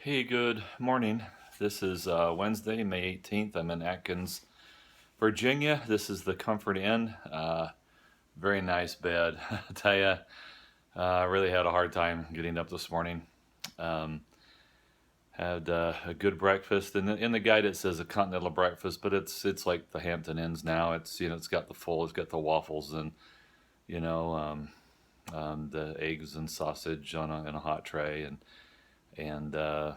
Hey, good morning. This is Wednesday, May 18th. I'm in Atkins, Virginia. This is the Comfort Inn. Very nice bed. I tell you, I really had a hard time getting up this morning. Um, had a good breakfast. In the guide it says a continental breakfast, but it's like the Hampton Inns now. It's got it's got the waffles and you know the eggs and sausage in a hot tray and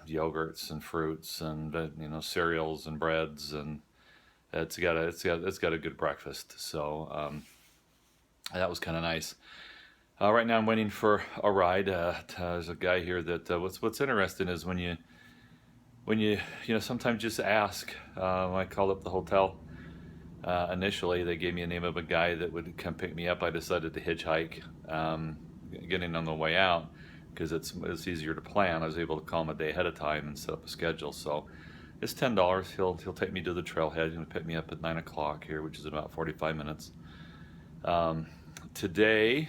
yogurts and fruits and cereals and breads, and it's got a good breakfast. So that was kind of nice. Right now I'm waiting for a ride. There's a guy here that what's interesting is when you sometimes just ask. When I called up the hotel initially, they gave me a name of a guy that would come pick me up. I decided to hitchhike, getting on the way out because it's easier to plan. I was able to call him a day ahead of time and set up a schedule. So it's $10. He'll take me to the trailhead. He's gonna pick me up at 9 o'clock here, which is in about 45 minutes. Um, Today,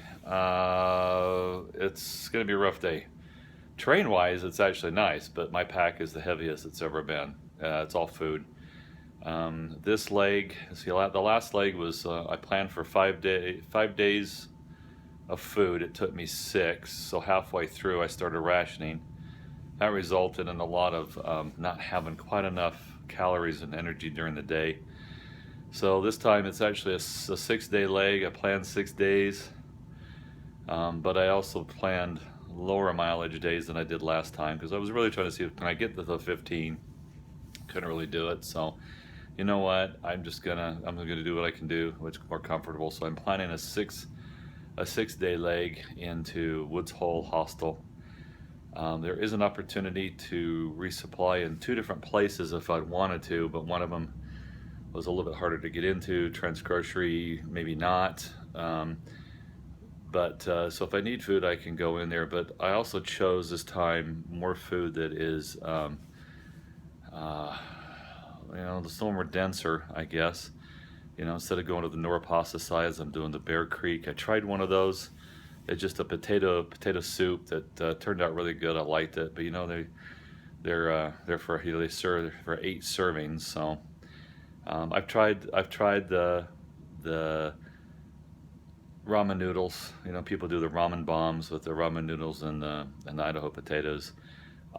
it's gonna be a rough day. Train wise, it's actually nice, but my pack is the heaviest it's ever been. It's all food. This leg, see, the last leg was I planned for 5 days of food. It took me 6, so halfway through I started rationing. That resulted in a lot of not having quite enough calories and energy during the day. So this time it's actually a 6-day leg. I planned 6 days, but I also planned lower mileage days than I did last time because I was really trying to see if can I get to the 15. Couldn't really do it, so you know what? I'm gonna do what I can do, what's more comfortable. So I'm planning a 6-day leg into Woods Hole Hostel. There is an opportunity to resupply in 2 different places if I'd wanted to, but one of them was a little bit harder to get into. Trent's Grocery, maybe not. But so if I need food, I can go in there. But I also chose this time more food that is, uh, the more denser, I guess. Instead of going to the Norapasa sides, I'm doing the Bear Creek. I tried one of those. It's just a potato soup that turned out really good. I liked it, but they're for they serve for 8 servings. So I've tried the ramen noodles. People do the ramen bombs with the ramen noodles and the Idaho potatoes.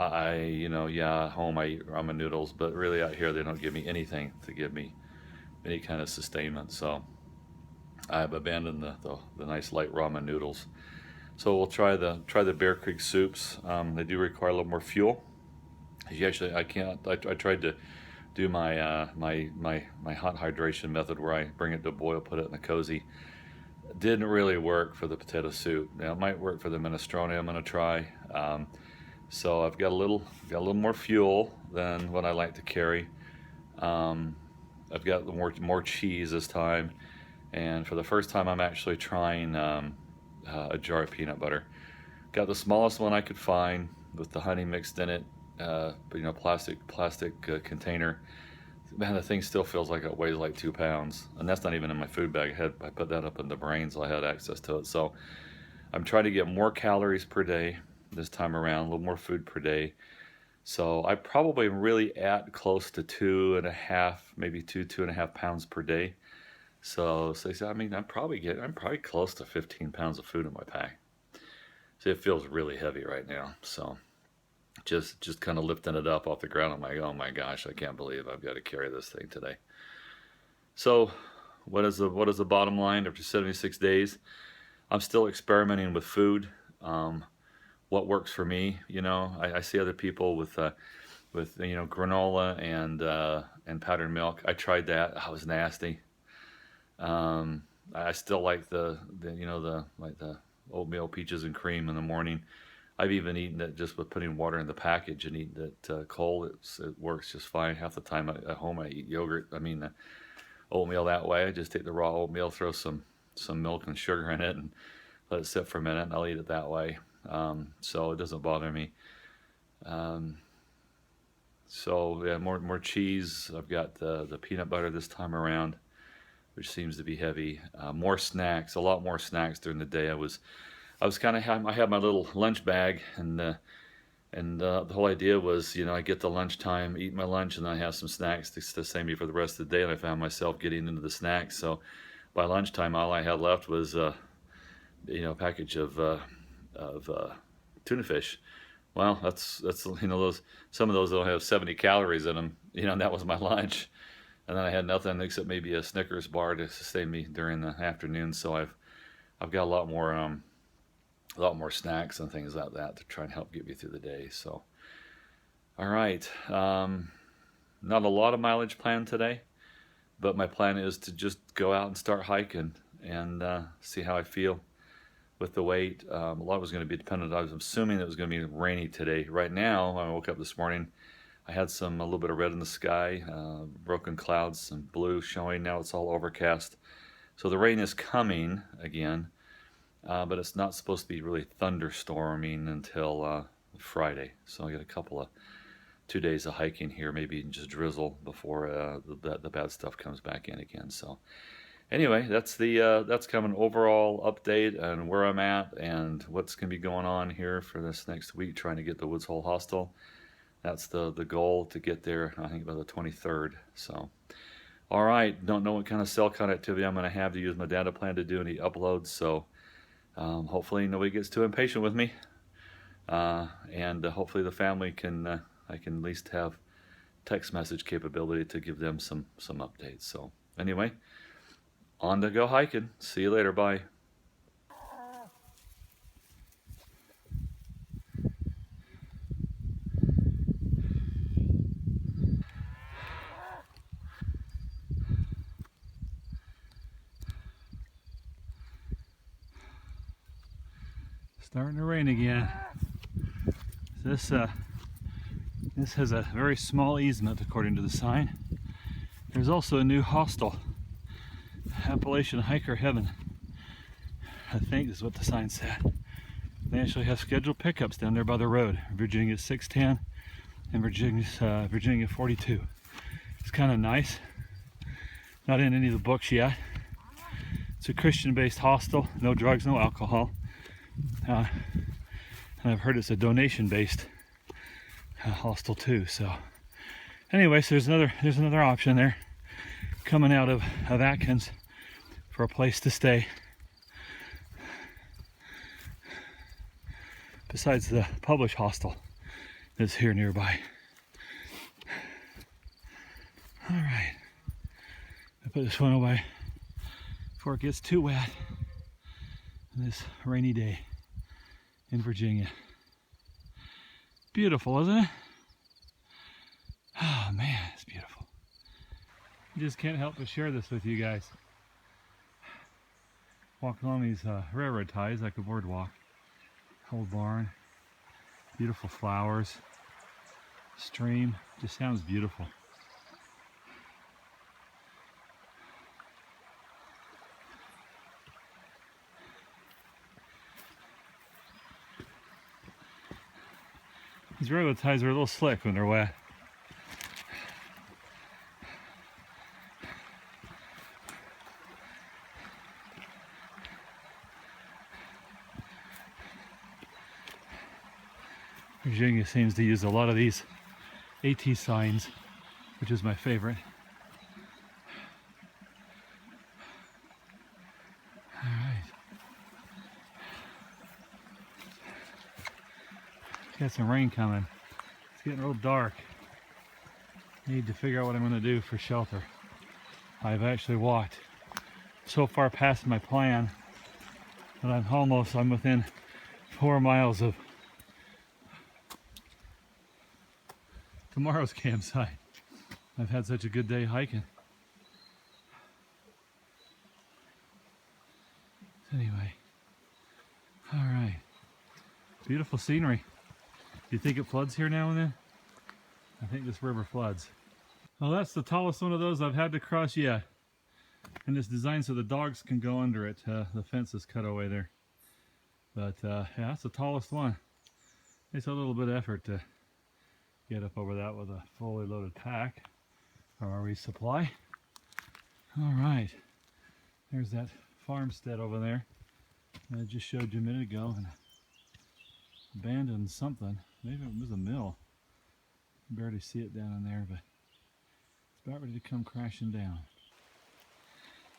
Yeah, at home I eat ramen noodles, but really out here they don't give me anything to give me any kind of sustainment. So I've abandoned the nice light ramen noodles. So we'll try the Bear Creek soups. They do require a little more fuel. You actually, I can't. I tried to do my hot hydration method where I bring it to a boil, put it in a cozy. Didn't really work for the potato soup. Now it might work for the minestrone. I'm gonna try. So I've got a little more fuel than what I like to carry. Um, I've got more cheese this time, and for the first time, I'm actually trying a jar of peanut butter. Got the smallest one I could find with the honey mixed in it, but plastic container. Man, the thing still feels like it weighs like 2 pounds, and that's not even in my food bag. I put that up in the brain, so I had access to it. So I'm trying to get more calories per day this time around, a little more food per day. So I probably am really at close to 2.5, maybe 2.5 pounds per day. So I mean, I'm probably close to 15 pounds of food in my pack. So it feels really heavy right now. So just kind of lifting it up off the ground. I'm like, oh my gosh, I can't believe I've got to carry this thing today. So what is the bottom line after 76 days? I'm still experimenting with food. What works for me? I see other people with granola and powdered milk. I tried that. I was nasty. I still like the oatmeal peaches and cream in the morning. I've even eaten it just with putting water in the package and eating it cold. It works just fine. Half the time at home I eat yogurt. I mean oatmeal that way. I just take the raw oatmeal, throw some milk and sugar in it, and let it sit for a minute, and I'll eat it that way. So it doesn't bother me. Um, so yeah, more cheese. I've got the peanut butter this time around, which seems to be heavy. More snacks, a lot more snacks during the day. I was kind of I had my little lunch bag, and And the whole idea was, I get to lunchtime, eat my lunch, and then I have some snacks to sustain me for the rest of the day. And I found myself getting into the snacks. So by lunchtime, all I had left was, a package of tuna fish. Well, that's those, some of those will have 70 calories in them. And that was my lunch. And then I had nothing except maybe a Snickers bar to sustain me during the afternoon. So I've got a lot more snacks and things like that to try and help get me through the day. So, all right, not a lot of mileage planned today, but my plan is to just go out and start hiking and see how I feel with the weight. A lot was going to be dependent. I was assuming it was going to be rainy today. Right now, when I woke up this morning, I had a little bit of red in the sky, broken clouds, some blue showing. Now it's all overcast. So the rain is coming again, but it's not supposed to be really thunderstorming until Friday. So I got a couple of 2 days of hiking here, maybe just drizzle before the bad stuff comes back in again. So anyway, that's kind of an overall update on where I'm at and what's going to be going on here for this next week, trying to get the Woods Hole Hostel. That's the goal, to get there, I think, by the 23rd. So, all right, don't know what kind of cell connectivity I'm going to have to use my data plan to do any uploads. So hopefully nobody gets too impatient with me. And hopefully the family I can at least have text message capability to give them some updates. So anyway, on to go hiking. See you later. Bye. Starting to rain again. This has a very small easement according to the sign. There's also a new hostel, Appalachian Hiker Heaven, I think is what the sign said. They actually have scheduled pickups down there by the road. Virginia 610 and Virginia 42. It's kind of nice. Not in any of the books yet. It's a Christian-based hostel, no drugs, no alcohol. And I've heard it's a donation-based hostel too. So, anyway, so there's another option there, coming out of Atkins for a place to stay. Besides the published hostel that's here nearby. All right, I put this one away before it gets too wet on this rainy day in Virginia. Beautiful, isn't it? Oh man, it's beautiful. I just can't help but share this with you guys. Walk along these railroad ties like a boardwalk. Old barn, beautiful flowers, stream, just sounds beautiful. These railroad ties are a little slick when they're wet. Virginia seems to use a lot of these AT signs, which is my favorite. All right. Got some rain coming. It's getting real dark. I need to figure out what I'm going to do for shelter. I've actually walked so far past my plan that I'm within 4 miles of tomorrow's campsite. I've had such a good day hiking. Anyway, all right, beautiful scenery. Do you think it floods here now and then? I think this river floods. Well, that's the tallest one of those I've had to cross yet. And it's designed so the dogs can go under it. The fence is cut away there. But yeah, that's the tallest one. It's a little bit of effort to get up over that with a fully loaded pack or our resupply. All right, there's that farmstead over there that I just showed you a minute ago, and abandoned something. Maybe it was a mill. You can barely see it down in there, but it's about ready to come crashing down.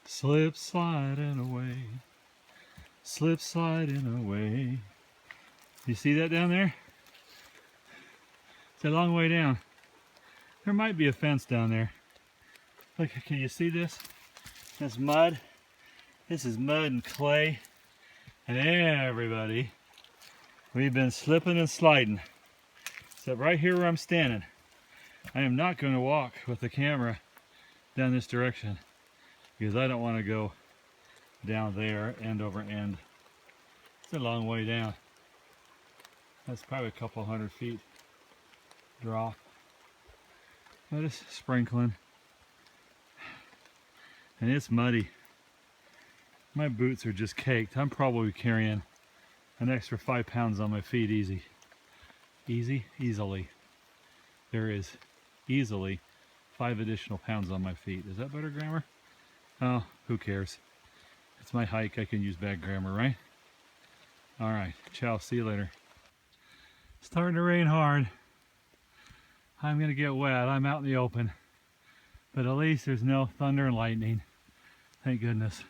Slip sliding away, slip sliding away. You see that down there? It's a long way down. There might be a fence down there. Look, can you see this? That's mud. This is mud and clay. And everybody, we've been slipping and sliding. Except right here where I'm standing. I am not going to walk with the camera down this direction because I don't want to go down there end over end. It's a long way down. That's probably a couple hundred feet drop. But it's sprinkling. And it's muddy. My boots are just caked. I'm probably carrying an extra 5 pounds on my feet easy. Easily. There is easily 5 additional pounds on my feet. Is that better grammar? Oh, who cares? It's my hike. I can use bad grammar, right? Alright, ciao. See you later. Starting to rain hard. I'm going to get wet. I'm out in the open. But at least there's no thunder and lightning. Thank goodness.